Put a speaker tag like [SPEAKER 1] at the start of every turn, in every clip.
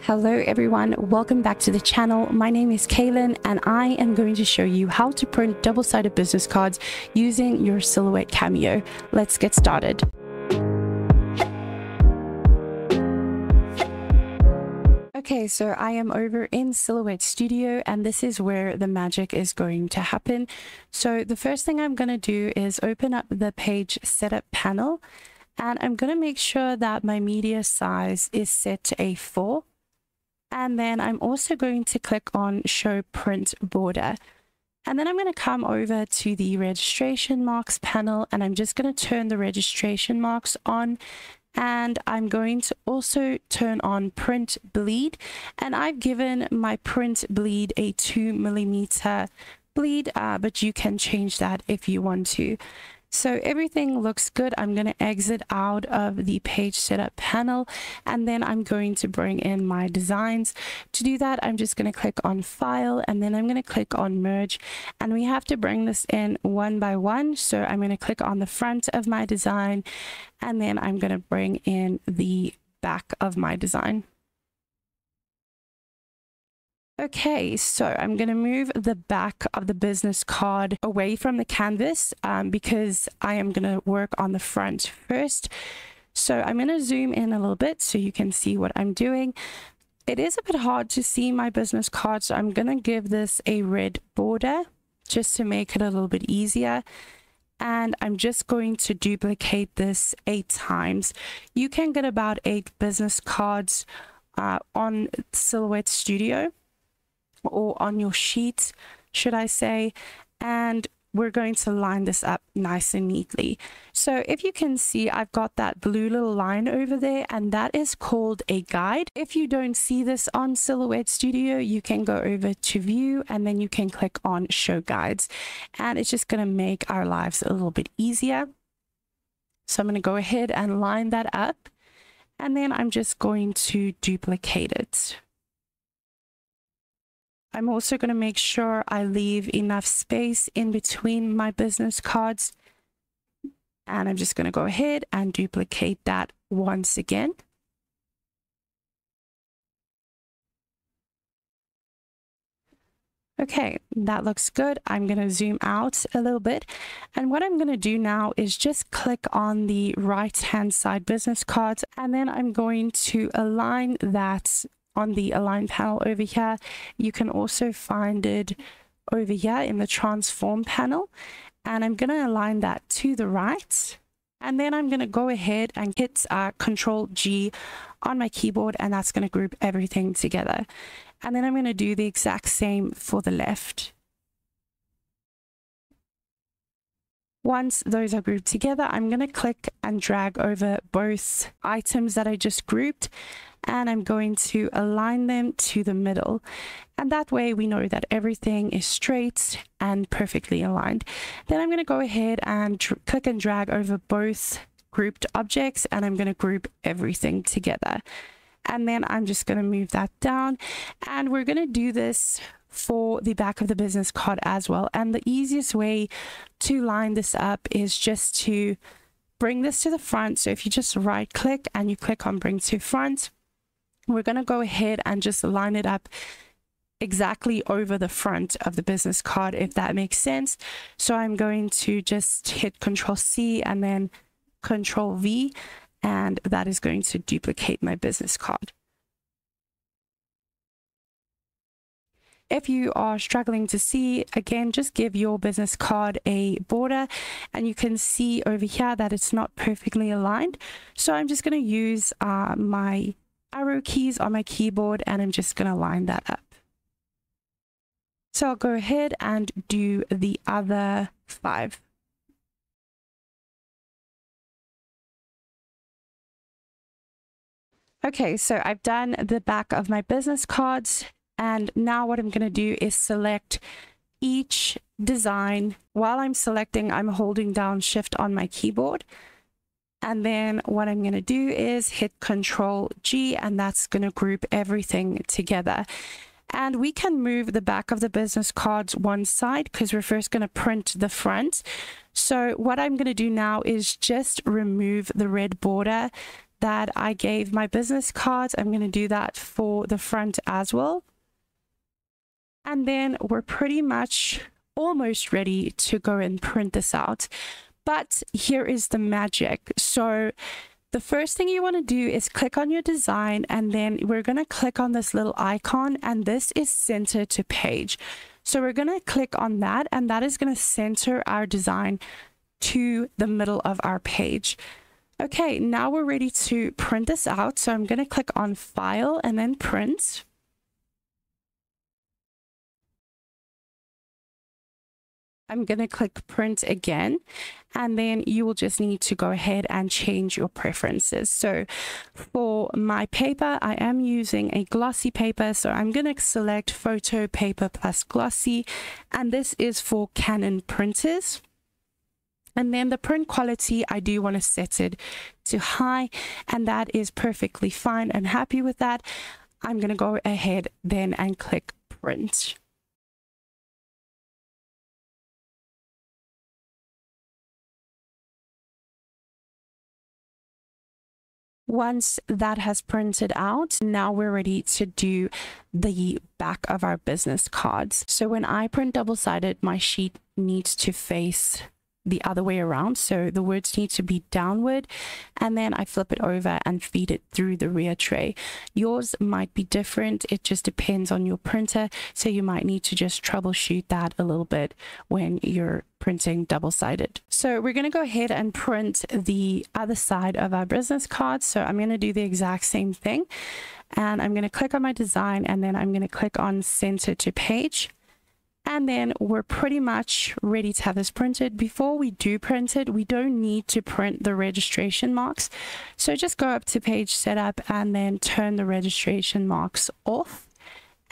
[SPEAKER 1] Hello everyone, welcome back to the channel. My name is Kaylin and I am going to show you how to print double-sided business cards using your Silhouette Cameo. Let's get started. Okay, so I am over in Silhouette Studio and this is where the magic is going to happen. So the first thing I'm going to do is open up the page setup panel and I'm going to make sure that my media size is set to A4. And then I'm also going to click on Show Print Border. And then I'm going to come over to the registration marks panel and I'm just going to turn the registration marks on. And I'm going to also turn on Print Bleed. And I've given my Print Bleed a 2mm bleed, but you can change that if you want to. So everything looks good. I'm going to exit out of the page setup panel and then I'm going to bring in my designs. To do that, I'm just going to click on File and then I'm going to click on Merge, and we have to bring this in one by one. So I'm going to click on the front of my design and then I'm going to bring in the back of my design. Okay, so I'm going to move the back of the business card away from the canvas because I am going to work on the front first. So I'm going to zoom in a little bit so you can see what I'm doing. It is a bit hard to see my business card, so I'm going to give this a red border just to make it a little bit easier. And I'm just going to duplicate this 8 times. You can get about 8 business cards on Silhouette Studio, or on your sheet, should I say, and we're going to line this up nice and neatly. So if you can see, I've got that blue little line over there, and that is called a guide. If you don't see this on Silhouette Studio, you can go over to View, and then you can click on Show Guides, and it's just going to make our lives a little bit easier. So I'm going to go ahead and line that up, and then I'm just going to duplicate it. I'm also going to make sure I leave enough space in between my business cards. And I'm just going to go ahead and duplicate that once again. Okay, that looks good. I'm going to zoom out a little bit. And what I'm going to do now is just click on the right-hand side business cards. And then I'm going to align that on the Align panel over here. You can also find it over here in the Transform panel. And I'm going to align that to the right. And then I'm going to go ahead and hit Control G on my keyboard, and that's going to group everything together. And then I'm going to do the exact same for the left. Once those are grouped together, I'm going to click and drag over both items that I just grouped, and I'm going to align them to the middle. And that way we know that everything is straight and perfectly aligned. Then I'm going to go ahead and click and drag over both grouped objects, and I'm going to group everything together. And then I'm just going to move that down, and we're going to do this for the back of the business card as well. And the easiest way to line this up is just to bring this to the front. So if you just right click and you click on Bring to Front, we're going to go ahead and just line it up exactly over the front of the business card, if that makes sense. So I'm going to just hit Control C and then Control V, and that is going to duplicate my business card. If you are struggling to see, again, just give your business card a border, and you can see over here that it's not perfectly aligned. So I'm just going to use my arrow keys on my keyboard, and I'm just going to line that up. So I'll go ahead and do the other 5. Okay, so I've done the back of my business cards. And now what I'm going to do is select each design. While I'm selecting, I'm holding down Shift on my keyboard. And then what I'm going to do is hit Control G, and that's going to group everything together. And we can move the back of the business cards one side because we're first going to print the front. So what I'm going to do now is just remove the red border that I gave my business cards, I'm going to do that for the front as well. And then we're pretty much almost ready to go and print this out. But here is the magic. So the first thing you want to do is click on your design, and then we're going to click on this little icon, and this is center to page. So we're going to click on that, and that is going to center our design to the middle of our page. Okay, now we're ready to print this out. So I'm going to click on File and then Print. I'm going to click Print again, and then you will just need to go ahead and change your preferences. So for my paper, I am using a glossy paper, so I'm going to select Photo Paper plus Glossy, and this is for Canon printers. And then the print quality, I do want to set it to high, and that is perfectly fine and happy with that. I'm going to go ahead then and click Print. Once that has printed out, now we're ready to do the back of our business cards. So when I print double-sided, my sheet needs to face the other way around. So the words need to be downward, and then I flip it over and feed it through the rear tray. Yours might be different. It just depends on your printer. So you might need to just troubleshoot that a little bit when you're printing double-sided. So we're going to go ahead and print the other side of our business card. So I'm going to do the exact same thing, and I'm going to click on my design, and then I'm going to click on center to page. And then we're pretty much ready to have this printed. Before we do print it, we don't need to print the registration marks. So just go up to page setup and then turn the registration marks off.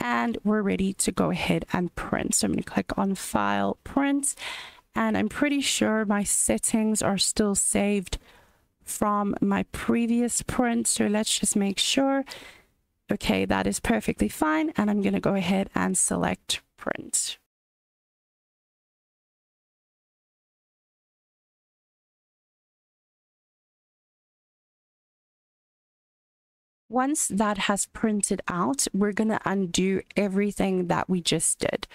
[SPEAKER 1] And we're ready to go ahead and print. So I'm going to click on File, Print. And I'm pretty sure my settings are still saved from my previous print. So let's just make sure. Okay, that is perfectly fine. And I'm going to go ahead and select Print. Once that has printed out, we're going to undo everything that we just did.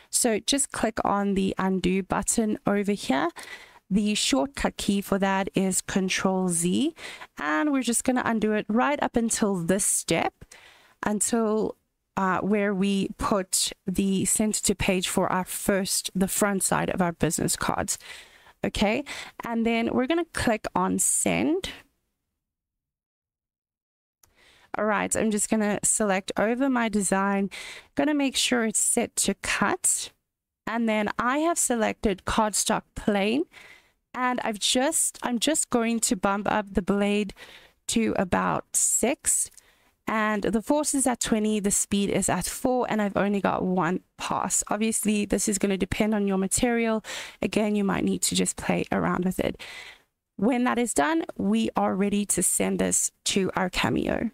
[SPEAKER 1] So just click on the undo button over here. The shortcut key for that is Control-Z, and we're just going to undo it right up until this step, until where we put the center to page for our the front side of our business cards. Okay, and then we're going to click on Send. All right, I'm just going to select over my design, going to make sure it's set to cut. And then I have selected cardstock plain, and I'm just going to bump up the blade to about 6, and the force is at 20, the speed is at 4, and I've only got 1 pass. Obviously, this is going to depend on your material. Again, you might need to just play around with it. When that is done, we are ready to send this to our Cameo.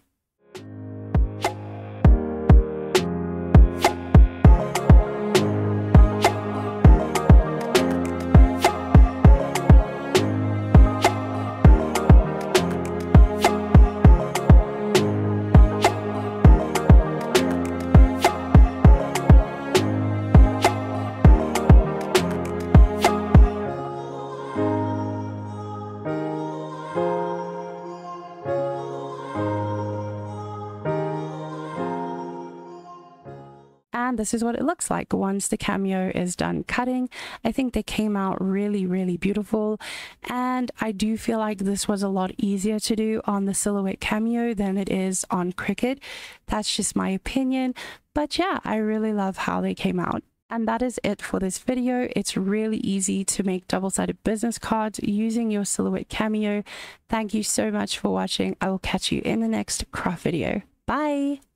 [SPEAKER 1] And this is what it looks like once the Cameo is done cutting. I think they came out really, really beautiful. And I do feel like this was a lot easier to do on the Silhouette Cameo than it is on Cricut. That's just my opinion. But yeah, I really love how they came out. And that is it for this video. It's really easy to make double-sided business cards using your Silhouette Cameo. Thank you so much for watching. I will catch you in the next craft video. Bye!